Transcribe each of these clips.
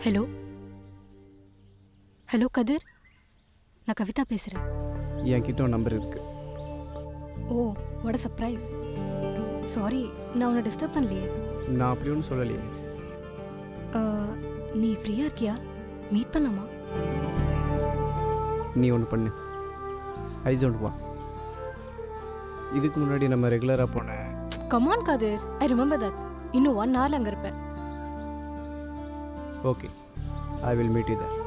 Hello hello கதிர், நான் கவிதா பேசுகிறேன். என்கிட்ட ஒரு நம்பர் இருக்கு. ஓ, வாட் அ சர்ப்ரைஸ். சாரி, நான் உன்னை டிஸ்டர்ப் பண்ணலையே. நான் அப்படி ஒன்றும் சொல்லலையே. நீ ஃப்ரீயாக இருக்கியா? மீட் பண்ணலாமா? நீ ஒன்று பண்ணு, ஐசோண்ட் வா. இதுக்கு முன்னாடி நம்ம ரெகுலராக போன. Come on Kathir, I remember that. இன்னும் 1 hour அங்கே இருப்பேன். Okay, I will meet you there.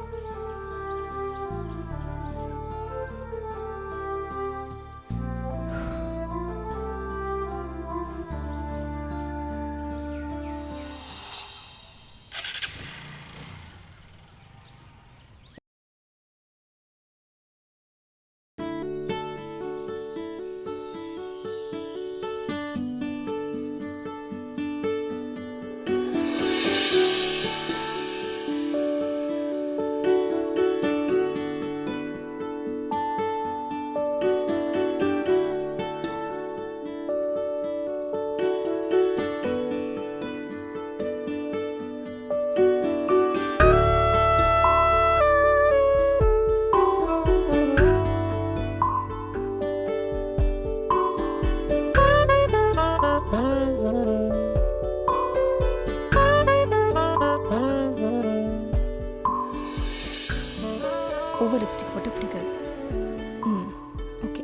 Over lipstick போட்டு பிடிக்காது. ஓகே.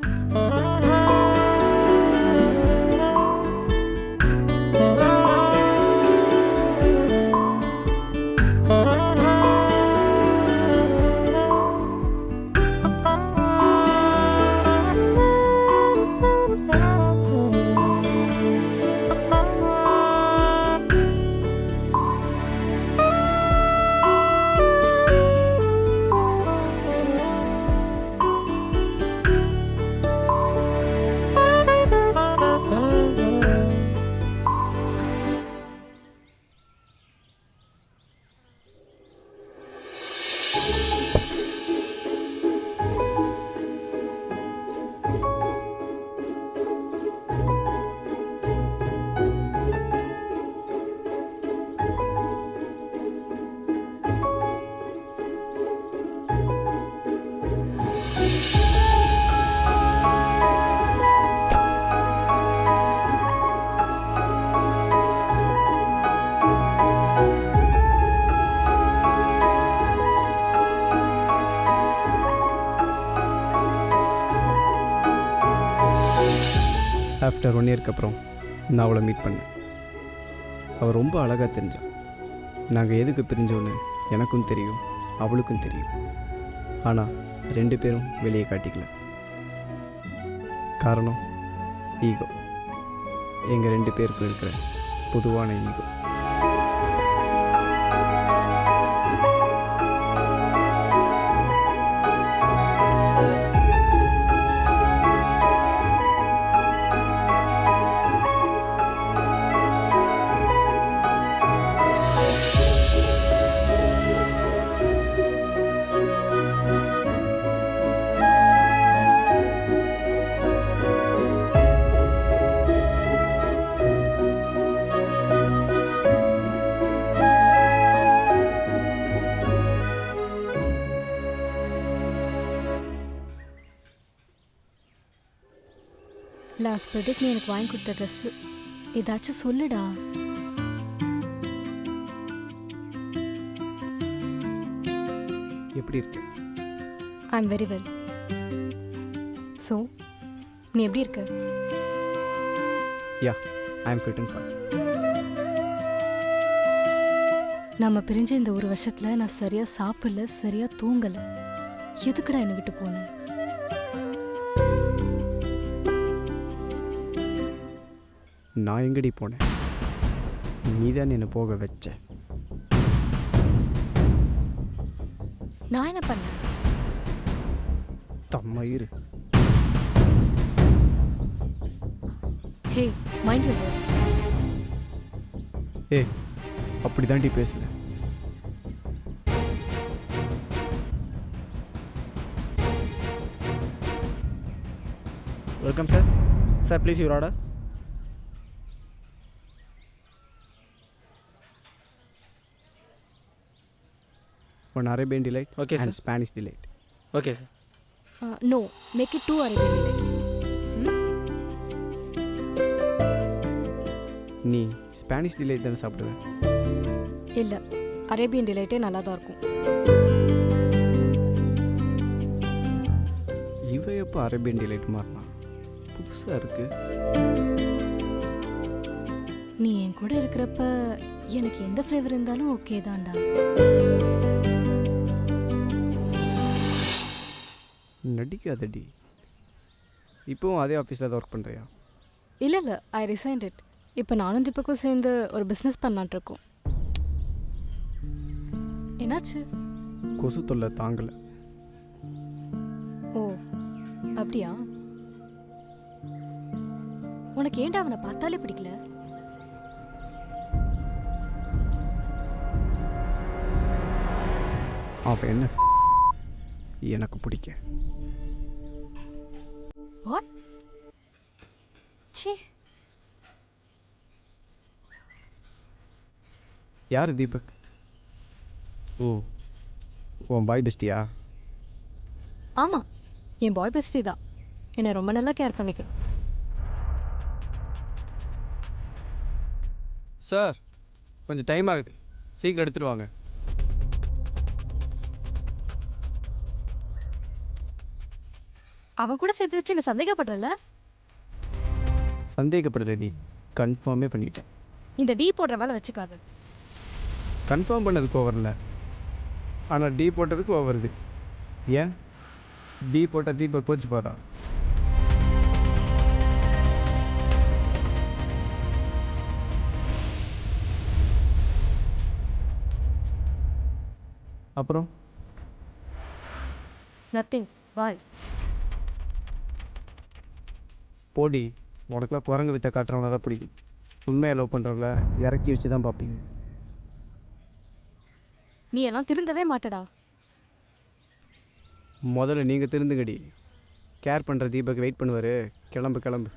ஆஃப்டர் 1 year அப்புறம் நான் அவளை மீட் பண்ணேன். அவள் ரொம்ப அழகாக தெரிஞ்சான். நாங்கள் எதுக்கு பிரிஞ்சோன்னு எனக்கும் தெரியும், அவளுக்கும் தெரியும். ஆனால் 2 பேரும் வெளியே காட்டிக்கல. காரணம் ஈகோ. எங்கள் 2 பேருக்கும் இருக்கிற பொதுவான ஈகோ. லாஸ்ட் பர்த்டேக்கு நீ எனக்கு வாங்கி கொடுத்த ட்ரெஸ்ஸு ஏதாச்சும் சொல்லுடா. எப்படி இருக்கு? I am very well. So நீ எப்படி இருக்க? Yeah, I am fit and fine. நம்ம பிரிஞ்ச இந்த 1 வருஷத்தில் நான் சரியாக சாப்பிடல, சரியாக தூங்கலை. எதுக்குடா என்னை விட்டு போனேன்? நான் எங்கடி போனேன்? நீ தான் என்னை போக வச்ச. நான் என்ன பண்ணேன்? தம்மயிரு. Hey, mind your words. ஏய், அப்படி தாண்டி பேசல. Welcome sir. Sir please your order. One Arabian delight Okay, and sir. Spanish delight. Okay, sir. No, make it 2 Arabian delight. நீ ஸ்பானிஷ் டிலைட் தானே சாப்பிடுவேன்? இல்லை, அரேபியன் டிலைட்டே நல்லா தான் இருக்கும். இவ எப்போ அரேபியன் டிலைட் மாறலாம்? புதுசாக இருக்குது. நீ என் கூட இருக்கிறப்ப எனக்கு எந்த ஃப்ளேவர் இருந்தாலும் ஓகே தான்டா. நடிக்காதடி. இப்போவும் அதே ஆஃபீஸில் தான் ஒர்க் பண்ணுறியா? இல்லை, ஐ ரிசைன்ட் இட். இப்போ நானும் தீபக்கும் சேர்ந்து ஒரு பிஸ்னஸ் பண்ணலான்ட்டு இருக்கோம். என்னாச்சு? கொசு தொல்லை தாங்கலை. ஓ, அப்படியா? உனக்கு ஏன்டா அவனை பார்த்தாலே பிடிக்கல? அவன் என்ன எனக்கு பிடிக்க. வாட்? சீ, யார் தீபக்? ஓ, உன் பாய் பெஸ்டியா? ஆமாம், என் பாய் பெஸ்டி தான். என்னை ரொம்ப நல்லா கேர் பண்ணிக்கணும். சார், கொஞ்சம் டைம் ஆகுது, சீக்கிரம் எடுத்துட்டு வாங்க. அவன் கூட சேர்த்து வச்சு என்ன சந்தேகப்படுறல? சந்தேகப்படுறடி, கன்ஃபார்மே பண்ணிட்டேன். இந்த டீ போடுற வேலை வச்சுக்காது. கன்ஃபார்ம் பண்ணதுக்கு ஓவரில், ஆனால் டீ போட்டதுக்கு ஓவருது. ஏன் டீ போட்டால் தீபக் போச்சு போகிறா? அப்புறம் நத்திங், பாய். போடி, உனக்குலாம் குரங்கு வித்த காட்டுறவங்க தான் பிடிக்கும். உண்மையை லவ் பண்ணுறவங்கள இறக்கி வச்சு தான் பார்ப்பீங்க. நீ எல்லாம் திருந்தவே மாட்டடா. முதல்ல நீங்கள் திருந்துங்கடி. கேர் பண்ணுற தீபக் வெயிட் பண்ணுவார். கிளம்பு கிளம்பு.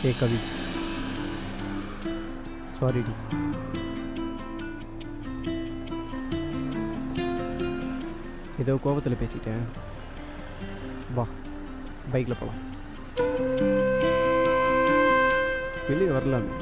ஏ கவி, சாரிடி. ஏதோ கோபத்தில் பேசிட்டேன். வா, பைக்கில் போகலாம். வெளியே வரலாமே.